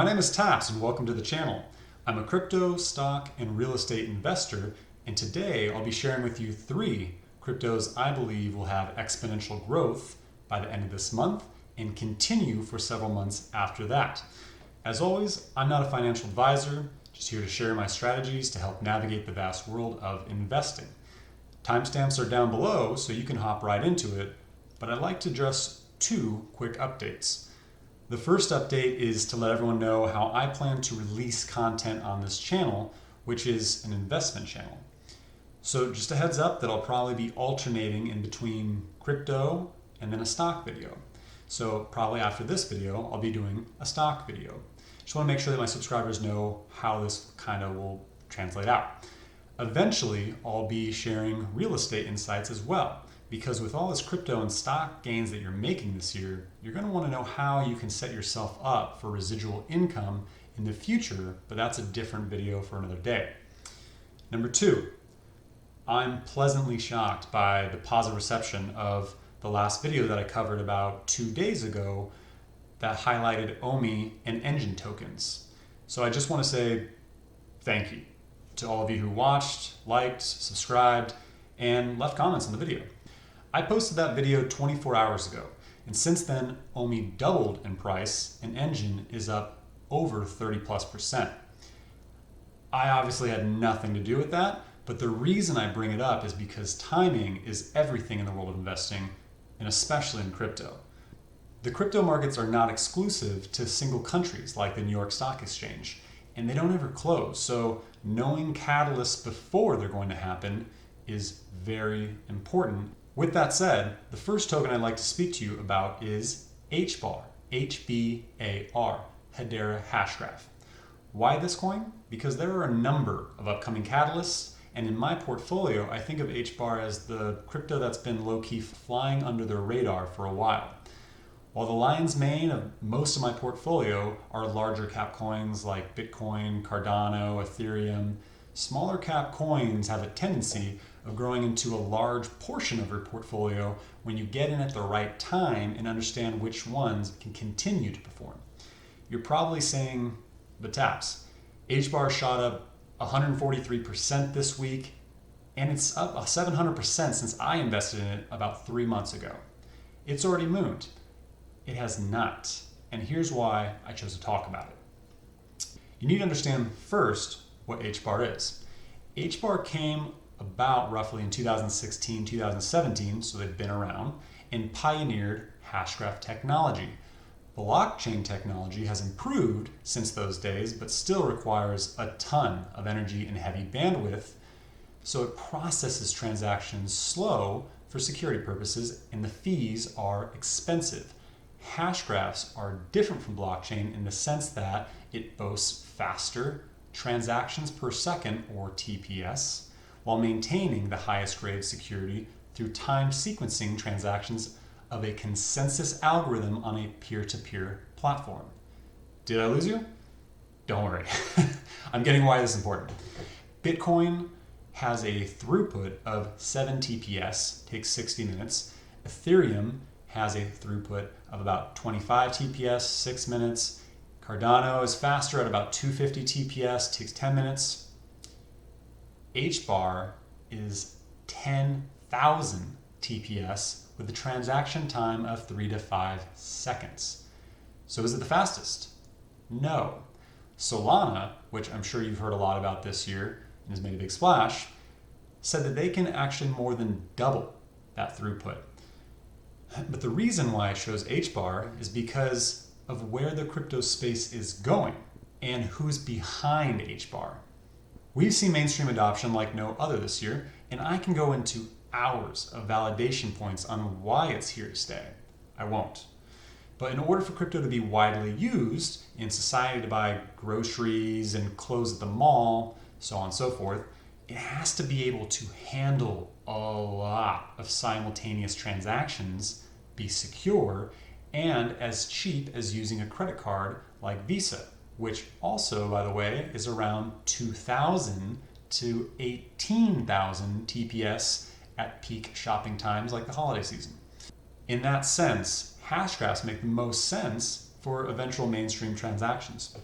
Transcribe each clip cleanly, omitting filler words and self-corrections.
My name is Taps and welcome to the channel. I'm a crypto, stock, and real estate investor, and today I'll be sharing with you 3 cryptos I believe will have exponential growth by the end of this month and continue for several months after that. As always, I'm not a financial advisor, just here to share my strategies to help navigate the vast world of investing. Timestamps are down below so you can hop right into it, but I'd like to address 2 quick updates. The first update is to let everyone know how I plan to release content on this channel, which is an investment channel. So just a heads up that I'll probably be alternating in between crypto and then a stock video. So probably after this video, I'll be doing a stock video. Just want to make sure that my subscribers know how this kind of will translate out. Eventually, I'll be sharing real estate insights as well, because with all this crypto and stock gains that you're making this year, you're going to want to know how you can set yourself up for residual income in the future, but that's a different video for another day. Number 2, I'm pleasantly shocked by the positive reception of the last video that I covered about 2 days ago that highlighted OMI and ENJ tokens. So I just want to say thank you to all of you who watched, liked, subscribed, and left comments on the video. I posted that video 24 hours ago, and since then, OMI doubled in price, and ENJ is up over 30+%. I obviously had nothing to do with that, but the reason I bring it up is because timing is everything in the world of investing, and especially in crypto. The crypto markets are not exclusive to single countries like the New York Stock Exchange, and they don't ever close, so knowing catalysts before they're going to happen is very important. With that said, the first token I'd like to speak to you about is HBAR, HBAR, Hedera Hashgraph. Why this coin? Because there are a number of upcoming catalysts, and in my portfolio, I think of HBAR as the crypto that's been low-key flying under the radar for a while. While the lion's mane of most of my portfolio are larger cap coins like Bitcoin, Cardano, Ethereum, smaller cap coins have a tendency of growing into a large portion of your portfolio when you get in at the right time and understand which ones can continue to perform. You're probably saying, but Taps, HBAR shot up 143% this week, and it's up 700% since I invested in it about 3 months ago. It's already mooned. It has not, and here's why I chose to talk about it. You need to understand first what HBAR is. HBAR came about roughly in 2016, 2017, so they've been around, and pioneered Hashgraph technology. Blockchain technology has improved since those days, but still requires a ton of energy and heavy bandwidth, so it processes transactions slow for security purposes, and the fees are expensive. Hashgraphs are different from blockchain in the sense that it boasts faster transactions per second, or TPS, while maintaining the highest grade of security through time sequencing transactions of a consensus algorithm on a peer-to-peer platform. Did I lose you? Don't worry. I'm getting why this is important. Bitcoin has a throughput of 7 TPS, takes 60 minutes. Ethereum has a throughput of about 25 TPS, 6 minutes. Cardano is faster at about 250 TPS, takes 10 minutes. HBAR is 10,000 TPS with a transaction time of 3 to 5 seconds. So is it the fastest? No. Solana, which I'm sure you've heard a lot about this year and has made a big splash, said that they can actually more than double that throughput. But the reason why I chose HBAR is because of where the crypto space is going and who's behind HBAR. We've seen mainstream adoption like no other this year, and I can go into hours of validation points on why it's here to stay. I won't. But in order for crypto to be widely used in society, to buy groceries and clothes at the mall, so on and so forth, it has to be able to handle a lot of simultaneous transactions, be secure, and as cheap as using a credit card like Visa, which also, by the way, is around 2,000 to 18,000 TPS at peak shopping times like the holiday season. In that sense, Hashgraphs make the most sense for eventual mainstream transactions.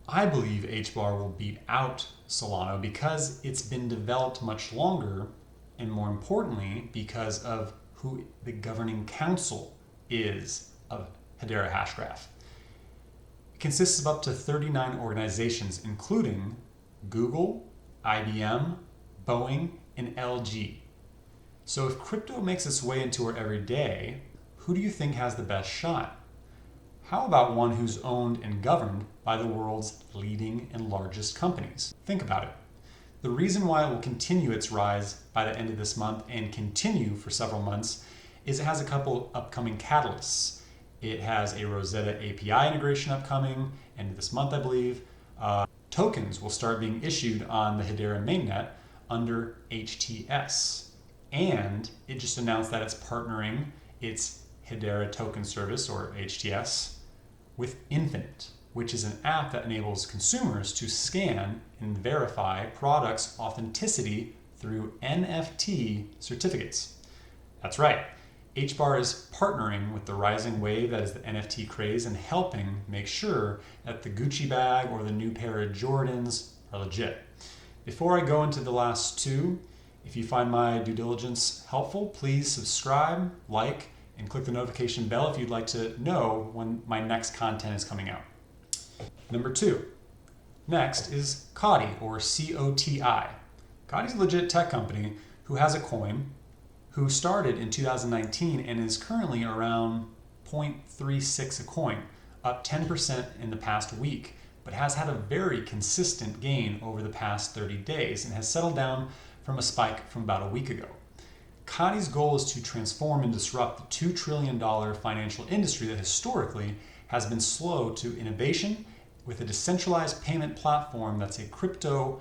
I believe HBAR will beat out Solana because it's been developed much longer, and more importantly, because of who the governing council is of Hedera Hashgraph. It consists of up to 39 organizations, including Google, IBM, Boeing, and LG. So if crypto makes its way into our everyday, who do you think has the best shot? How about one who's owned and governed by the world's leading and largest companies? Think about it. The reason why it will continue its rise by the end of this month and continue for several months is it has a couple upcoming catalysts. It has a Rosetta API integration upcoming end of this month, I believe. Tokens will start being issued on the Hedera mainnet under HTS. And it just announced that it's partnering its Hedera token service, or HTS, with Infinite, which is an app that enables consumers to scan and verify products' authenticity through NFT certificates. That's right. HBAR is partnering with the rising wave that is the NFT craze and helping make sure that the Gucci bag or the new pair of Jordans are legit. Before I go into the last two, if you find my due diligence helpful, please subscribe, like, and click the notification bell if you'd like to know when my next content is coming out. Number 2. Next is COTI, or COTI. COTI is a legit tech company who has a coin, who started in 2019 and is currently around 0.36 a coin, up 10% in the past week, but has had a very consistent gain over the past 30 days and has settled down from a spike from about a week ago. COTI's goal is to transform and disrupt the $2 trillion financial industry that historically has been slow to innovation with a decentralized payment platform that's a crypto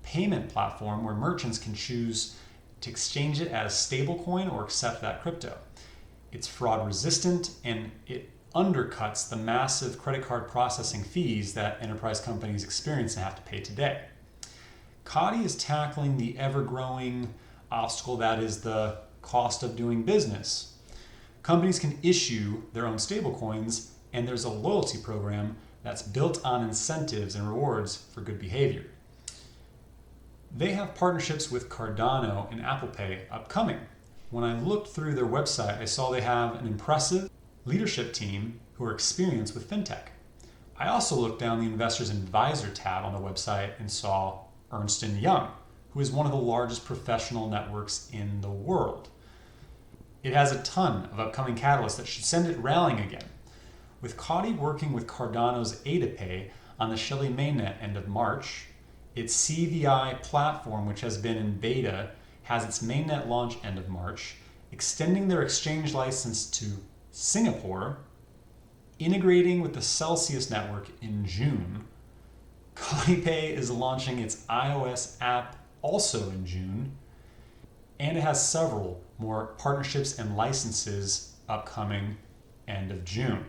payment platform where merchants can choose to exchange it as stablecoin or accept that crypto. It's fraud resistant and it undercuts the massive credit card processing fees that enterprise companies experience and have to pay today. COTI is tackling the ever-growing obstacle that is the cost of doing business. Companies can issue their own stablecoins, and there's a loyalty program that's built on incentives and rewards for good behavior. They have partnerships with Cardano and Apple Pay upcoming. When I looked through their website, I saw they have an impressive leadership team who are experienced with fintech. I also looked down the Investors Advisor tab on the website and saw Ernst & Young, who is one of the largest professional networks in the world. It has a ton of upcoming catalysts that should send it rallying again. With COTI working with Cardano's AdaPay on the Shelley mainnet end of March, its CVI platform, which has been in beta, has its mainnet launch end of March, extending their exchange license to Singapore, integrating with the Celsius network in June. COTI Pay is launching its iOS app also in June, and it has several more partnerships and licenses upcoming end of June.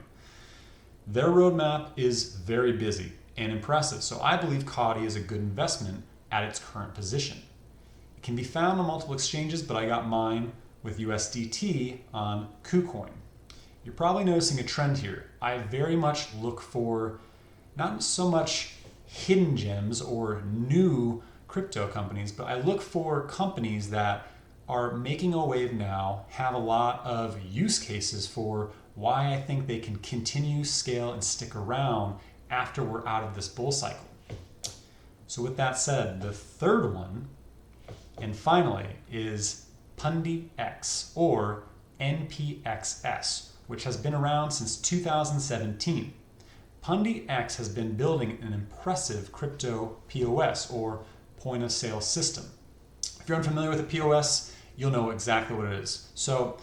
Their roadmap is very busy and impressive, so I believe COTI is a good investment at its current position. It can be found on multiple exchanges, but I got mine with USDT on KuCoin. You're probably noticing a trend here. I very much look for not so much hidden gems or new crypto companies, but I look for companies that are making a wave now, have a lot of use cases for why I think they can continue, scale, and stick around after we're out of this bull cycle. So with that said, the third one, and finally, is PundiX, or NPXS, which has been around since 2017. PundiX has been building an impressive crypto POS, or point of sale system. If you're unfamiliar with a POS, you'll know exactly what it is. So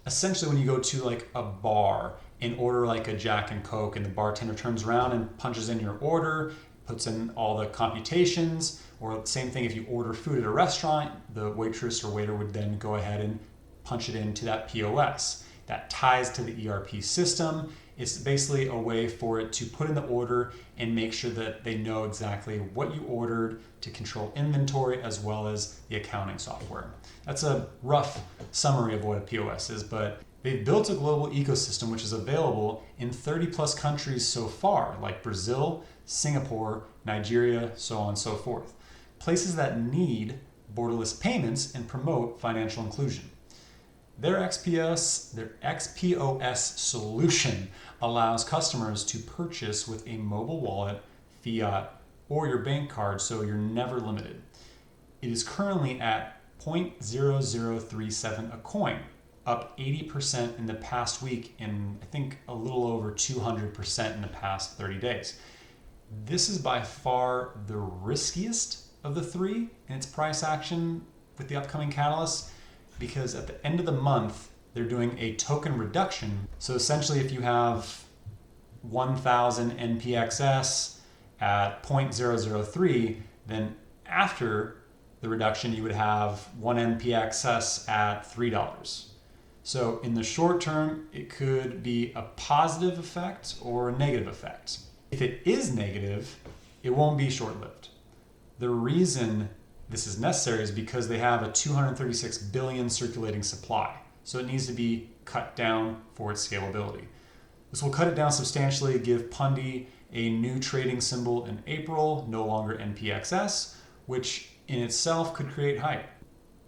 essentially when you go to like a bar and order like a Jack and Coke, and the bartender turns around and punches in your order, puts in all the computations, or same thing if you order food at a restaurant, the waitress or waiter would then go ahead and punch it into that POS. That ties to the ERP system. It's basically a way for it to put in the order and make sure that they know exactly what you ordered to control inventory as well as the accounting software. That's a rough summary of what a POS is, but They've built a global ecosystem which is available in 30 plus countries so far, like Brazil, Singapore, Nigeria, so on and so forth. Places that need borderless payments and promote financial inclusion. Their XPOS solution allows customers to purchase with a mobile wallet, fiat, or your bank card, so you're never limited. It is currently at 0.0037 a coin, up 80% in the past week, and I think a little over 200% in the past 30 days. This is by far the riskiest of the three in its price action with the upcoming catalysts, because at the end of the month, they're doing a token reduction. So essentially, if you have 1,000 NPXS at 0.003, then after the reduction, you would have 1 NPXS at $3. So in the short term, it could be a positive effect or a negative effect. If it is negative, it won't be short-lived. The reason this is necessary is because they have a 236 billion circulating supply. So it needs to be cut down for its scalability. This will cut it down substantially, give Pundi a new trading symbol in April, no longer NPXS, which in itself could create hype,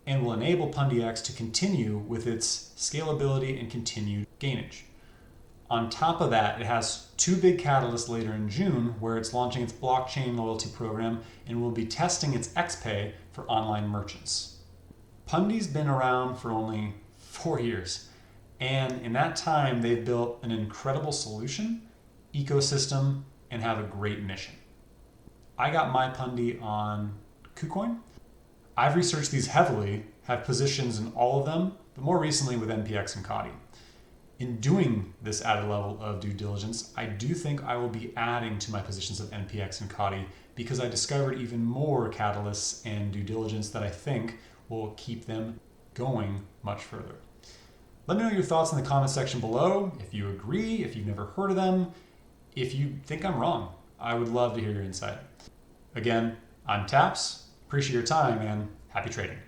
and will enable PundiX to continue with its scalability and continued gainage. On top of that, it has two big catalysts later in June where it's launching its blockchain loyalty program and will be testing its XPay for online merchants. Pundi's been around for only 4 years, and in that time they've built an incredible solution, ecosystem, and have a great mission. I got my Pundi on KuCoin. I've researched these heavily, have positions in all of them, but more recently with NPX and COTI. In doing this added level of due diligence, I do think I will be adding to my positions of NPX and COTI because I discovered even more catalysts and due diligence that I think will keep them going much further. Let me know your thoughts in the comment section below. If you agree, if you've never heard of them, if you think I'm wrong, I would love to hear your insight. Again, I'm Taps. Appreciate your time and happy trading.